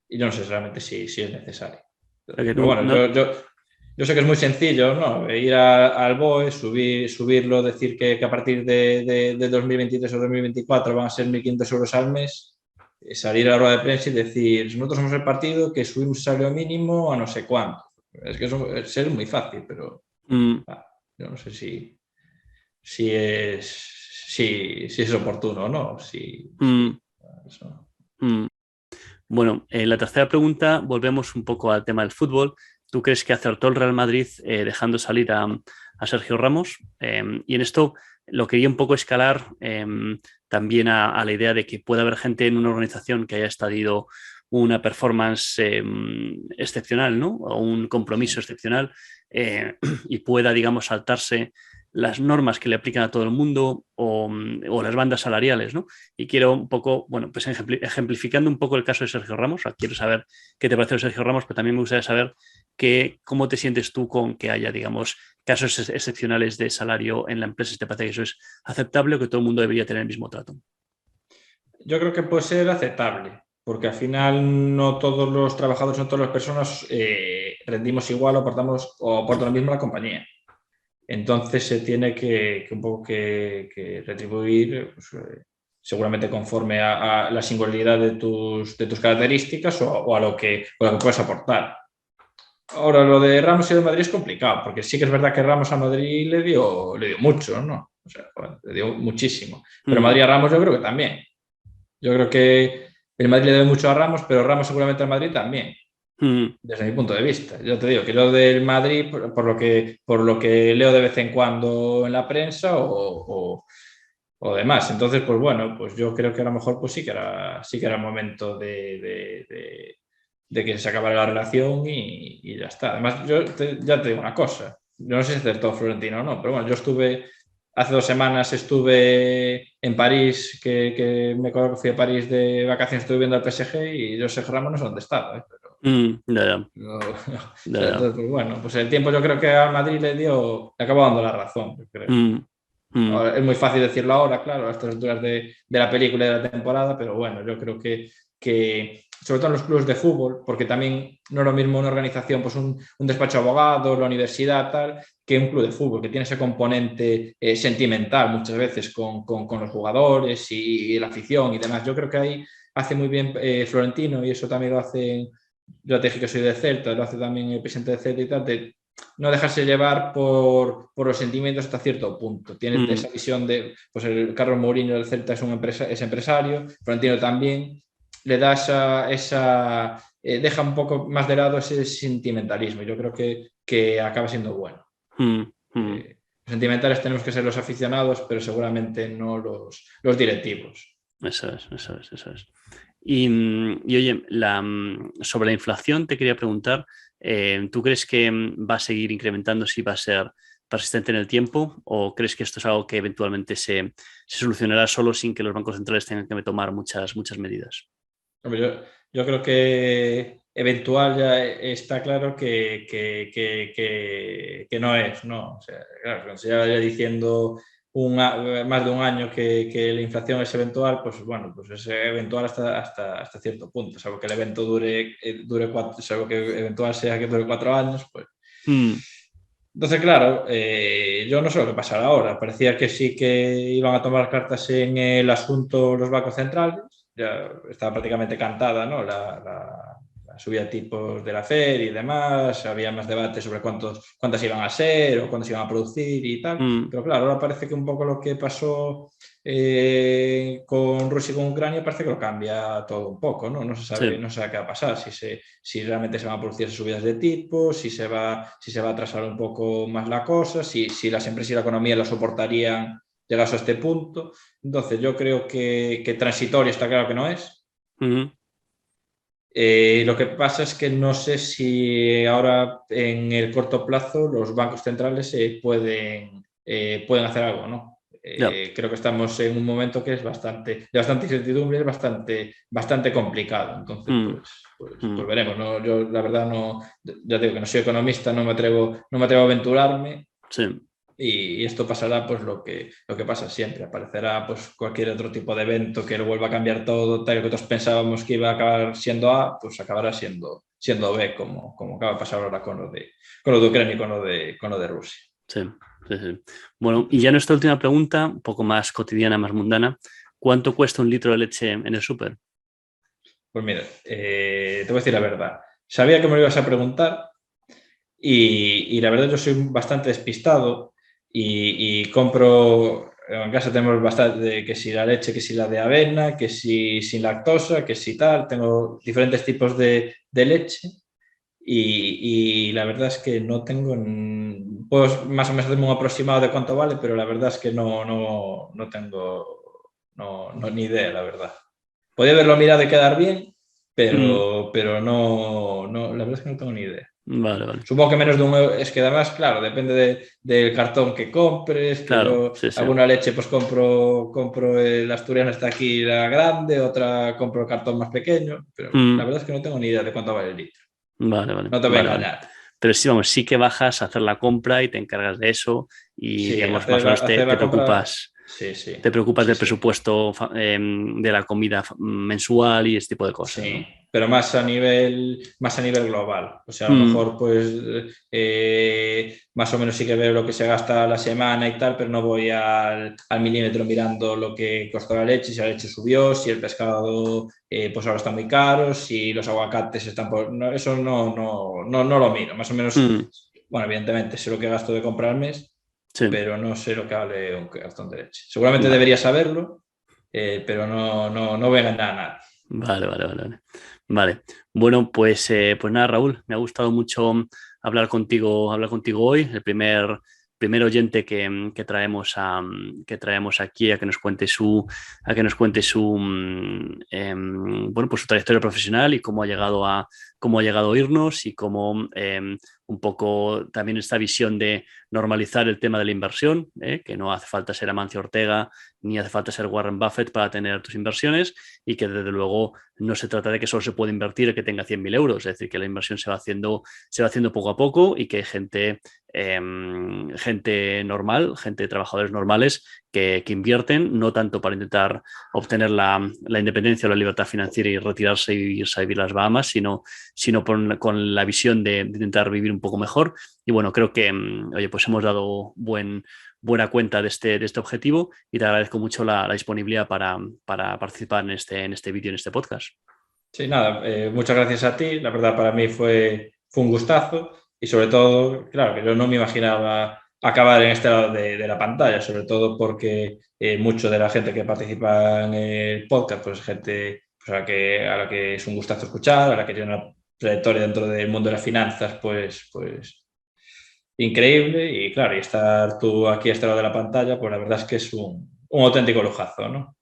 yo no sé realmente si es necesario. Pero bueno, yo sé que es muy sencillo, ¿no? Ir al BOE, subirlo, decir que a partir de 2023 o 2024 van a ser 1.500 euros al mes, salir a la rueda de prensa y decir, nosotros somos el partido que subimos el salario mínimo a no sé cuánto. Es que eso es muy fácil, pero yo no sé si es oportuno o no. Eso.
Bueno, en la tercera pregunta volvemos un poco al tema del fútbol. ¿Tú crees que acertó el Real Madrid dejando salir a Sergio Ramos? Y en esto lo quería un poco escalar también a la idea de que puede haber gente en una organización que haya estadiado una performance excepcional, ¿no? O un compromiso excepcional y pueda, digamos, saltarse las normas que le aplican a todo el mundo o las bandas salariales, ¿no? Y quiero un poco, bueno, pues ejemplificando un poco el caso de Sergio Ramos, o sea, quiero saber qué te parece de Sergio Ramos, pero también me gustaría saber cómo te sientes tú con que haya, digamos, casos excepcionales de salario en la empresa, si te parece que eso es aceptable o que todo el mundo debería tener el mismo trato.
Yo creo que puede ser aceptable, porque al final no todos los trabajadores, no todas las personas rendimos igual o aportan lo mismo a la compañía. Entonces se tiene que un poco que retribuir pues, seguramente conforme a la singularidad de tus características o a lo que puedes aportar. Ahora, lo de Ramos y de Madrid es complicado, porque sí que es verdad que Ramos a Madrid le dio mucho, ¿no? O sea, le dio muchísimo. Pero Madrid a Ramos yo creo que también. Yo creo que el Madrid le debe mucho a Ramos, pero Ramos seguramente al Madrid también. Desde mi punto de vista. Yo te digo que yo del Madrid, por lo que leo de vez en cuando en la prensa o demás. Entonces, pues bueno, pues yo creo que a lo mejor pues sí que era el momento de que se acabara la relación y ya está. Además, ya te digo una cosa. Yo no sé si acertó Florentino o no, pero bueno, hace 2 semanas estuve en París, que me acuerdo que fui a París de vacaciones, estuve viendo al PSG y yo sé que Ramos no sé dónde estaba, pero entonces, pues bueno, pues el tiempo yo creo que al Madrid le acabó dando la razón, yo creo. Es muy fácil decirlo ahora, claro, a estas alturas de la película y de la temporada, pero bueno, yo creo que sobre todo en los clubes de fútbol, porque también no es lo mismo una organización, pues un despacho de abogados, la universidad, tal, que un club de fútbol, que tiene ese componente sentimental muchas veces con los jugadores y la afición y demás. Yo creo que ahí hace muy bien Florentino y eso también lo hace, yo te dije que soy de Celta, lo hace también el presidente de Celta y tal, de no dejarse llevar por los sentimientos hasta cierto punto. Tiene esa visión de, pues el Carlos Mourinho del Celta es empresario, Florentino también, le da deja un poco más de lado ese sentimentalismo. Yo creo que acaba siendo bueno. Los sentimentales tenemos que ser los aficionados, pero seguramente no los directivos.
Eso es. Y oye, sobre la inflación te quería preguntar, ¿tú crees que va a seguir incrementándose y va a ser persistente en el tiempo? ¿O crees que esto es algo que eventualmente se solucionará solo sin que los bancos centrales tengan que tomar muchas medidas?
Hombre, yo creo que eventual ya está claro que no es, ¿no? O sea, claro, cuando se lleva ya diciendo más de un año que la inflación es eventual, pues bueno, pues es eventual hasta cierto punto. Salvo que el evento dure salvo que eventual sea que dure 4 años, pues. Entonces, claro, yo no sé lo que pasará ahora. Parecía que sí que iban a tomar cartas en el asunto los bancos centrales. Ya estaba prácticamente cantada, ¿no? La subida de tipos de la Fed y demás. Había más debate sobre cuántas iban a ser o cuántas iban a producir y tal. Pero claro, ahora parece que un poco lo que pasó con Rusia y con Ucrania parece que lo cambia todo un poco, ¿no? No se sabe qué va a pasar, si realmente se van a producir subidas de tipos, si se va a atrasar un poco más la cosa, si las empresas y la economía lo soportarían llegados a este punto. Entonces yo creo que transitorio está claro que no es. Lo que pasa es que no sé si ahora en el corto plazo los bancos centrales pueden hacer algo, ¿no? Creo que estamos en un momento que es de bastante incertidumbre, es bastante complicado. Entonces, pues veremos, ¿no? Yo la verdad no, ya digo que no soy economista, no me atrevo a aventurarme.
Sí.
Y esto pasará pues lo que pasa siempre, aparecerá pues cualquier otro tipo de evento que lo vuelva a cambiar todo, tal que todos pensábamos que iba a acabar siendo A, pues acabará siendo B, como acaba de pasar ahora con lo de Ucrania y con lo de Rusia.
Sí. Bueno, y ya nuestra última pregunta, un poco más cotidiana, más mundana. ¿Cuánto cuesta un litro de leche en el súper?
Pues mira, te voy a decir la verdad. Sabía que me lo ibas a preguntar y la verdad yo soy bastante despistado y compro. En casa tenemos bastante, que si la leche, que si la de avena, que si sin lactosa, que si tal. Tengo diferentes tipos de leche y la verdad es que no tengo. Puedo más o menos hacerme un aproximado de cuánto vale, pero la verdad es que no tengo ni idea, la verdad. Podría haberlo mirado y quedar bien, pero no, la verdad es que no tengo ni idea.
Vale.
Supongo que menos de un euro. Es que además, claro, depende del cartón que compres, que
Claro,
yo
sí.
alguna leche pues compro el asturiano está aquí la grande, otra compro el cartón más pequeño, pero la verdad es que no tengo ni idea de cuánto vale el litro.
Vale.
No te voy a engañar.
Pero sí, vamos, sí que bajas a hacer la compra y te encargas de eso y,
Sí,
digamos, más o menos te
la compra.
preocupas.
Sí.
Te preocupas
Sí,
del presupuesto de la comida mensual y ese tipo de cosas,
sí,
¿no?
pero más a nivel global. O sea, a lo mejor, pues, más o menos sí que veo lo que se gasta a la semana y tal, pero no voy al milímetro mirando lo que costó la leche, si la leche subió, si el pescado, pues ahora está muy caro, si los aguacates están por. No, eso no lo miro. Más o menos, bueno, evidentemente sé lo que gasto de comprar al mes,
Sí.
pero no sé lo que vale un cartón de leche. Seguramente debería saberlo, pero no voy a engañar a nadie.
Vale. Bueno, pues nada, Raúl, me ha gustado mucho hablar contigo hoy, el primer oyente que traemos aquí a que nos cuente bueno, pues su trayectoria profesional y cómo ha llegado a irnos y cómo un poco también esta visión de normalizar el tema de la inversión, que no hace falta ser Amancio Ortega ni hace falta ser Warren Buffett para tener tus inversiones y que desde luego no se trata de que solo se puede invertir el que tenga 100.000 euros, es decir, que la inversión se va haciendo poco a poco y que hay gente normal, trabajadores normales que invierten, no tanto para intentar obtener la independencia o la libertad financiera y retirarse y irse a vivir las Bahamas, sino con la visión de intentar vivir un poco mejor. Y bueno, creo que, oye, pues hemos dado buena cuenta de este objetivo y te agradezco mucho la disponibilidad para participar en este vídeo, en este podcast.
Sí, nada, muchas gracias a ti. La verdad, para mí fue un gustazo y sobre todo, claro, que yo no me imaginaba acabar en este lado de la pantalla, sobre todo porque mucho de la gente que participa en el podcast, pues gente pues, a la que es un gustazo escuchar, a la que tiene una trayectoria dentro del mundo de las finanzas, pues increíble. Y claro, y estar tú aquí a este lado de la pantalla, pues la verdad es que es un auténtico lujazo, ¿no?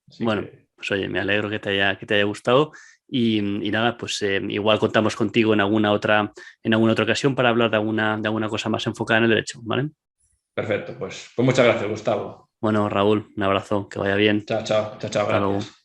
Así
bueno, pues oye, me alegro que te haya gustado y nada, pues igual contamos contigo en alguna otra ocasión para hablar de alguna cosa más enfocada en el derecho, ¿vale?
Perfecto, pues muchas gracias, Gustavo.
Bueno, Raúl, un abrazo, que vaya bien.
Chao,
Hasta luego.
gracias.